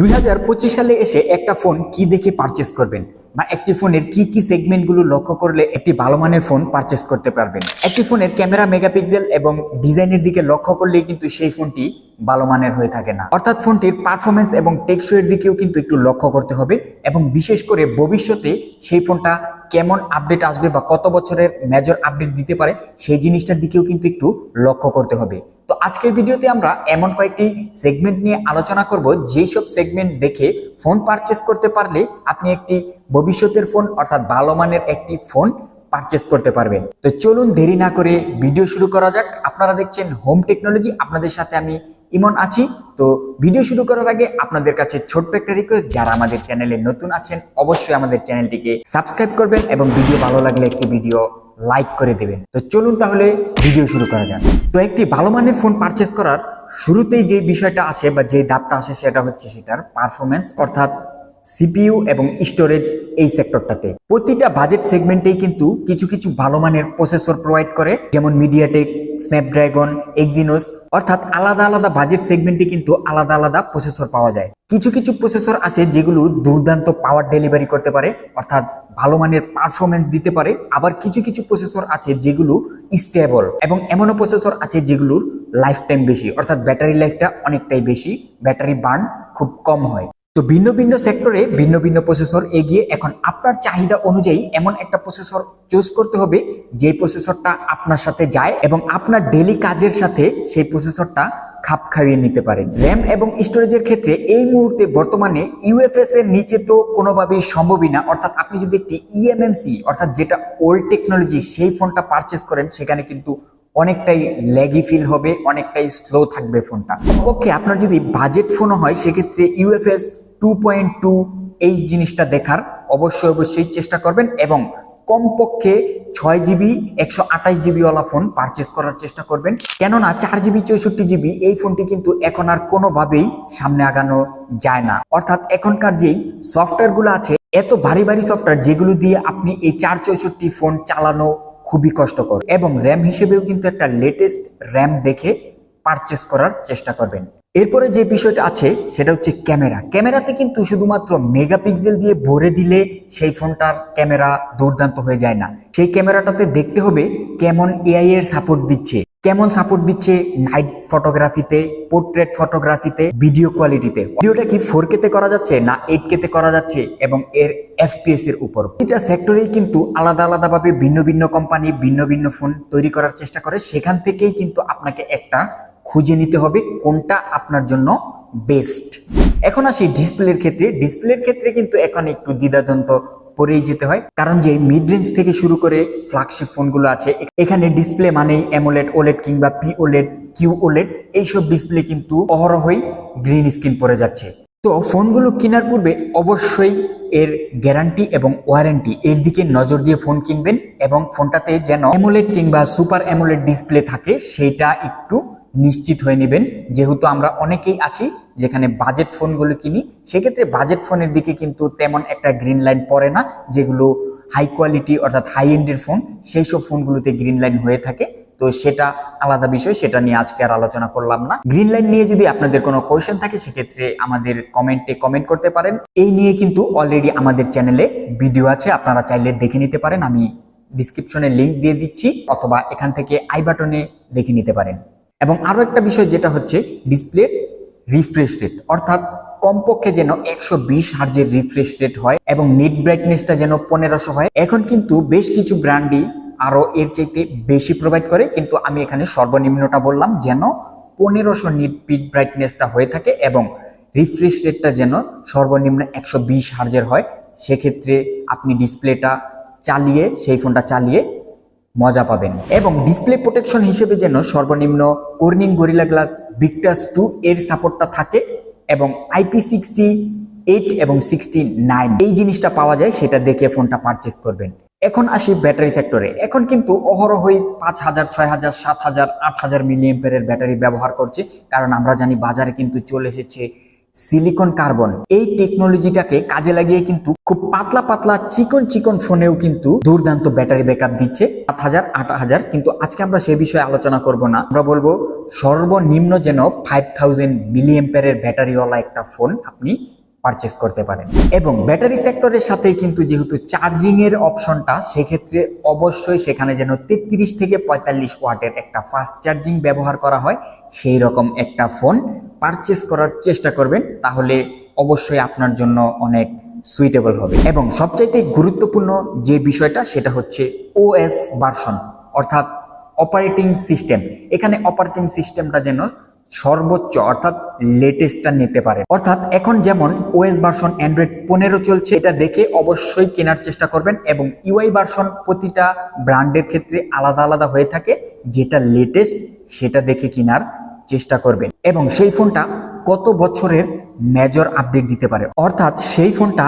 2025 সালে এসে একটা ফোন কি দেখে পারচেজ করবেন বা একটি ফোনের কি কি সেগমেন্টগুলো লক্ষ্য করলে একটি ভালো মানের ফোন পারচেজ করতে পারবেন। একটি ফোনের ক্যামেরা মেগাপিক্সেল এবং ডিজাইনের দিকে লক্ষ্য করলেই কিন্তু সেই ফোনটি ভালো মানের হয়ে থাকে না, অর্থাৎ ফোনটির পারফরমেন্স এবং টেকসইয়ের দিকেও কিন্তু একটু লক্ষ্য করতে হবে এবং বিশেষ করে ভবিষ্যতে সেই ফোনটা কেমন আপডেট আসবে বা কত বছরের মেজর আপডেট দিতে পারে সেই জিনিসটার দিকেও কিন্তু একটু লক্ষ্য করতে হবে। তো আজকের ভিডিওতে আমরা এমন কয়েকটি সেগমেন্ট নিয়ে আলোচনা করব যেই সব সেগমেন্ট দেখে ফোন পারচেজ করতে পারলে আপনি একটি ভবিষ্যতের ফোন অর্থাৎ ভালো মানের একটি ফোন পারচেজ করতে পারবেন। তো চলুন দেরি না করে ভিডিও শুরু করা যাক। আপনারা দেখছেন হোম টেকনোলজি, আপনাদের সাথে আমি ইমন আছি। তো ভিডিও শুরু করার আগে আপনাদের কাছে ছোট্ট একটা রিকোয়েস্ট, যারা আমাদের চ্যানেলে নতুন আছেন অবশ্যই আমাদের চ্যানেলটিকে সাবস্ক্রাইব করবেন এবং ভিডিও ভালো লাগলে একটি ভিডিও লাইক করে দেবেন। তো চলুন তাহলে ভিডিও শুরু করা যাক। তো একটি ভালো মানের ফোন পারচেজ করার শুরুতেই যে বিষয়টা আছে বা যে ধাপটা আসে সেটা হচ্ছে সেটার পারফরমেন্স, অর্থাৎ সিপিইউ এবং স্টোরেজ। এই সেক্টরটাতে প্রতিটা বাজেট সেগমেন্টেই কিন্তু কিছু কিছু ভালো মানের প্রসেসর প্রোভাইড করে, যেমন মিডিয়াটেক, স্ন্যাপড্রাগন, এক্সিনোস, অর্থাৎ আলাদা আলাদা বাজেট সেগমেন্টে কিন্তু আলাদা আলাদা প্রসেসর পাওয়া যায়। কিছু কিছু প্রসেসর আছে যেগুলো দুর্দান্ত পাওয়ার ডেলিভারি করতে পারে, অর্থাৎ ভালো মানের পারফরমেন্স দিতে পারে। আবার কিছু কিছু প্রসেসর আছে যেগুলো স্টেবল, এবং এমনও প্রসেসর আছে যেগুলোর লাইফ টাইম বেশি, অর্থাৎ ব্যাটারি লাইফটা অনেকটাই বেশি, ব্যাটারি বার্ন খুব কম হয়। তো ভিন্ন ভিন্ন সেক্টরে ভিন্ন ভিন্ন প্রসেসর এগিয়ে, এখন আপনার চাহিদা অনুযায়ী এমন একটা প্রসেসর চুজ করতে হবে যে প্রসেসরটা আপনার সাথে যায় এবং আপনার ডেইলি কাজের সাথে সেই প্রসেসরটা খাপ খাইয়ে নিতে পারেন। র্যাম এবং স্টোরেজের ক্ষেত্রে এই মুহূর্তে বর্তমানে ইউএফএস এর নিচে তো কোনোভাবেই সম্ভবই না, অর্থাৎ আপনি যদি একটি ইএমএমসি অর্থাৎ যেটা ওল্ড টেকনোলজি সেই ফোনটা পারচেস করেন সেখানে কিন্তু অনেকটাই ল্যাগি ফিল হবে, অনেকটাই স্লো থাকবে ফোনটা। কমপক্ষে আপনার যদি বাজেট ফোনও হয় সেক্ষেত্রে ইউএফএস 2.2 এই জিনিসটা দেখার অবশ্যই চেষ্টা করবেন এবং কমপক্ষে 6GB 128GB ওয়ালা ফোন পারচেস করার চেষ্টা করবেন। কেননা 4GB 64GB এই ফোনটি কিন্তু এখন আর কোনোভাবেই সামনে আগানো যায় না, অর্থাৎ এখনকার যেই সফটওয়্যারগুলো আছে এত ভারী ভারী সফটওয়্যার যেগুলো দিয়ে আপনি এই 464 ফোন চালানো খুবই কষ্টকর, এবং র্যাম হিসেবেও কিন্তু একটা লেটেস্ট র্যাম দেখে পারচেস করার চেষ্টা করবেন। এরপরে যে বিষয়টা আছে সেটা হচ্ছে ক্যামেরাতে কিন্তু শুধুমাত্র মেগাপিক্সেল দিয়ে ভরে দিলে সেই ফোনটার ক্যামেরা দুর্দান্ত হয়ে যায় না। সেই ক্যামেরাটাতে দেখতে হবে কেমন এআই এর সাপোর্ট দিচ্ছে, কেমন সাপোর্ট দিচ্ছে নাইট ফটোগ্রাফিতে, পোর্ট্রেট ফটোগ্রাফিতে, ভিডিও কোয়ালিটিতে। ভিডিওটা কি 4K তে করা যাচ্ছে না 8K তে করা যাচ্ছে, এবং এর FPS এর উপর। এটা সেক্টরেই কিন্তু আলাদা আলাদাভাবে ভিন্ন ভিন্ন কোম্পানি ভিন্ন ভিন্ন ফোন তৈরি করার চেষ্টা করে, সেখান থেকেই কিন্তু আপনাকে একটা খুঁজে নিতে হবে কোনটা আপনার জন্য বেস্ট। এখন আসি ডিসপ্লের ক্ষেত্রে কিন্তু এখন একটু দ্বিধাদ্বন্দ্ব পরেই যেতে হয়, কারণ যে মিড রেঞ্জ থেকে শুরু করে ফ্ল্যাগশিপ ফোনগুলো আছে এখানে ডিসপ্লে মানেই অ্যামোলেড, ওলেড কিংবা পিওলেড, কিউওলেড এইসব ডিসপ্লে কিন্তু অহরহই গ্রিন স্ক্রিন পড়ে যাচ্ছে। তো ফোনগুলো কেনার পূর্বে অবশ্যই এর গ্যারান্টি এবং ওয়ারেন্টি এর দিকে নজর দিয়ে ফোন কিনবেন, এবং ফোনটাতে যেন অ্যামোলেড কিংবা সুপার অ্যামোলেড ডিসপ্লে থাকে সেইটা একটু নিশ্চিত হয়ে নেবেন। যেহেতু আমরা অনেকেই আছি যেখানে বাজেট ফোনগুলো কিনি, সেক্ষেত্রে বাজেট ফোনের দিকে কিন্তু তেমন একটা গ্রিন লাইন পড়ে না। যেগুলো হাই কোয়ালিটি অর্থাৎ হাই এন্ডের ফোন সেই সব ফোনগুলোতে গ্রিন লাইন হয়ে থাকে। তো সেটা আলাদা বিষয়, সেটা নিয়ে আজকে আর আলোচনা করলাম না। গ্রিন লাইন নিয়ে যদি আপনাদের কোনো কোয়েশ্চেন থাকে সেক্ষেত্রে আমাদের কমেন্টে কমেন্ট করতে পারেন। এই নিয়ে কিন্তু অলরেডি আমাদের চ্যানেলে ভিডিও আছে, আপনারা চাইলে দেখে নিতে পারেন। আমি ডিসক্রিপশনে লিংক দিয়ে দিচ্ছি, অথবা এখান থেকে আই বাটনে দেখে নিতে পারেন। এবং আরো একটা বিষয় যেটা হচ্ছে ডিসপ্লে রিফ্রেশ রেট, অর্থাৎ কমপক্ষে যেন 120 হার্জের রিফ্রেশ রেট হয় এবং নিট ব্রাইটনেসটা যেন 1500 হয়। এখন কিন্তু বেশ কিছু ব্র্যান্ডই আরো এর চাইতে বেশি প্রোভাইড করে, কিন্তু আমি এখানে সর্বনিম্নটা বললাম যেন 1500 নিট পিক ব্রাইটনেসটা হয়ে থাকে এবং রিফ্রেশ রেটটা যেন সর্বনিম্ন 120 হার্জের হয়। সেক্ষেত্রে আপনি ডিসপ্লেটা চালিয়ে সেই ফোনটা চালিয়ে মজা পাবেন। এবং ডিসপ্লে প্রোটেকশন হিসেবে যেন সর্বনিম্ন কর্নিং গরিলা গ্লাস ভিক্টাস 2 এর সাপোর্টটা থাকে, এবং IP68 এবং 69 এই জিনিসটা পাওয়া যায়, সেটা দেখে ফোনটা পারচেস করবেন। এখন আসি ব্যাটারি সেক্টরে। এখন কিন্তু অহরহই 5000, 6000, 7000, 8000 মিলিঅ্যাম্পিয়ারের ব্যাটারি ব্যবহার করছে, কারণ আমরা জানি বাজারে কিন্তু চলে এসেছে সিলিকন কার্বন এই টেকনোলজিটাকে কাজে লাগিয়ে কিন্তু খুব পাতলা পাতলা চিকন চিকন ফোনেও কিন্তু দুর্দান্ত ব্যাটারি ব্যাকআপ দিচ্ছে 7,000 8,000। কিন্তু আজকে আমরা সে বিষয়ে আলোচনা করব না, আমরা বলবো সর্বনিম্ন যেন 5000 মিলি অ্যাম্পিয়ারের ব্যাটারিওয়ালা একটা ফোন আপনি পারচেস করতে পারেন। এবং ব্যাটারি সেক্টরের সাথে কিন্তু যেহেতু চার্জিং এর অপশনটা, সেক্ষেত্রে অবশ্যই সেখানে যেন 33 থেকে 45 ওয়াটের একটা ফাস্ট চার্জিং ব্যবহার করা হয়, সেই রকম একটা ফোন পারচেস করার চেষ্টা করবেন, তাহলে অবশ্যই আপনার জন্য অনেক সুইটেবল হবে। এবং সবচাইতে গুরুত্বপূর্ণ যে বিষয়টা সেটা হচ্ছে ওএস ভার্সন, অর্থাৎ অপারেটিং সিস্টেম। এখানে অপারেটিং সিস্টেমটা যেন সর্বোচ্চ অর্থাৎ লেটেস্টটা নিতে পারে। অর্থাৎ এখন যেমন ওএস ভার্সন অ্যান্ড্রয়েড 15 চলছে, এটা দেখে অবশ্যই কেনার চেষ্টা করবেন। এবং ইউআই ভার্সন প্রতিটা ব্র্যান্ডের ক্ষেত্রে আলাদা আলাদা হয়ে থাকে, যেটা লেটেস্ট সেটা দেখে কেনার চেষ্টা করবেন। এবং সেই ফোনটা কত বছরের মেজর আপডেট দিতে পারে, অর্থাৎ সেই ফোনটা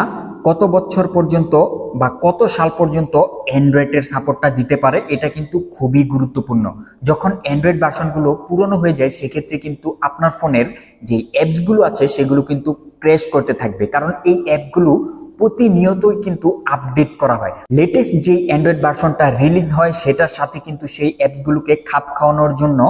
কত বছর পর্যন্ত বা কত সাল পর্যন্ত অ্যান্ড্রয়েডের সাপোর্টটা দিতে পারে, এটা কিন্তু খুবই গুরুত্বপূর্ণ। যখন অ্যান্ড্রয়েড ভার্সনগুলো পুরনো হয়ে যায়, সেক্ষেত্রে কিন্তু আপনার ফোনের যে অ্যাপসগুলো আছে সেগুলো কিন্তু ক্র্যাশ করতে থাকবে, কারণ এই অ্যাপগুলো প্রতিনিয়তই কিন্তু আপডেট করা হয়। লেটেস্ট যে অ্যান্ড্রয়েড ভার্সনটা রিলিজ হয় সেটার সাথে কিন্তু সেই অ্যাপসগুলোকে খাপ খাওয়ানোর জন্য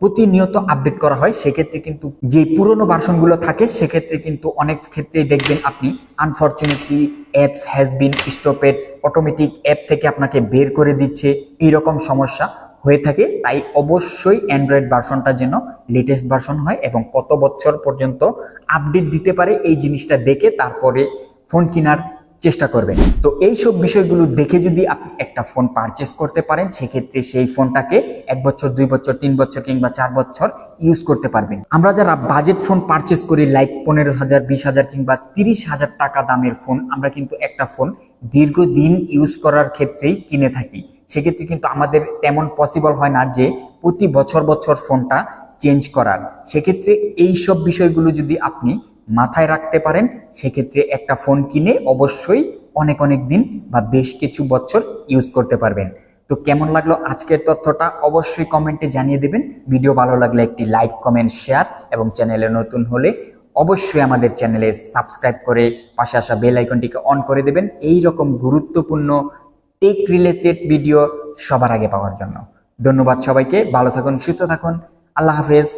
প্রতিনিয়ত আপডেট করা হয়। সেক্ষেত্রে কিন্তু যে পুরনো ভার্সনগুলো থাকে, সেক্ষেত্রে কিন্তু অনেক ক্ষেত্রেই দেখবেন আপনি unfortunately apps has been stopped, automatic app থেকে আপনাকে বের করে দিচ্ছে, এইরকম সমস্যা হয়ে থাকে। তাই অবশ্যই অ্যান্ড্রয়েড ভার্সনটা যেন লেটেস্ট ভার্সন হয় এবং কত বছর পর্যন্ত আপডেট দিতে পারে এই জিনিসটা দেখে তারপরে ফোন কেনার চেষ্টা করবেন। তো এই সব বিষয়গুলো দেখে যদি আপনি একটা ফোন পারচেস করতে পারেন, সেক্ষেত্রে সেই ফোনটাকে 1 বছর 2 বছর 3 বছর কিংবা 4 বছর ইউজ করতে পারবেন। আমরা যারা বাজেট ফোন পারচেস করি, লাইক 15,000 20,000 কিংবা 30,000 টাকা দামের ফোন, আমরা কিন্তু একটা ফোন দীর্ঘদিন ইউজ করার ক্ষেত্রেই কিনে থাকি। সেক্ষেত্রে কিন্তু আমাদের তেমন পসিবল হয় না যে প্রতি বছর বছর ফোনটা চেঞ্জ করার। সেক্ষেত্রে এই সব বিষয়গুলো যদি আপনি মাথায় রাখতে পারেন, সেক্ষেত্রে একটা ফোন কিনে অবশ্যই অনেক অনেক দিন বা বেশ কিছু বছর ইউজ করতে পারবেন। তো কেমন লাগলো আজকের তথ্যটা অবশ্যই কমেন্টে জানিয়ে দেবেন। ভিডিও ভালো লাগলে একটি লাইক কমেন্ট শেয়ার এবং চ্যানেলে নতুন হলে অবশ্যই আমাদের চ্যানেলে সাবস্ক্রাইব করে পাশে আসা বেল আইকনটিকে অন করে দেবেন, এই রকম গুরুত্বপূর্ণ টেক রিলেটেড ভিডিও সবার আগে পাওয়ার জন্য। ধন্যবাদ সবাইকে, ভালো থাকুন, সুস্থ থাকুন, আল্লাহ হাফেজ।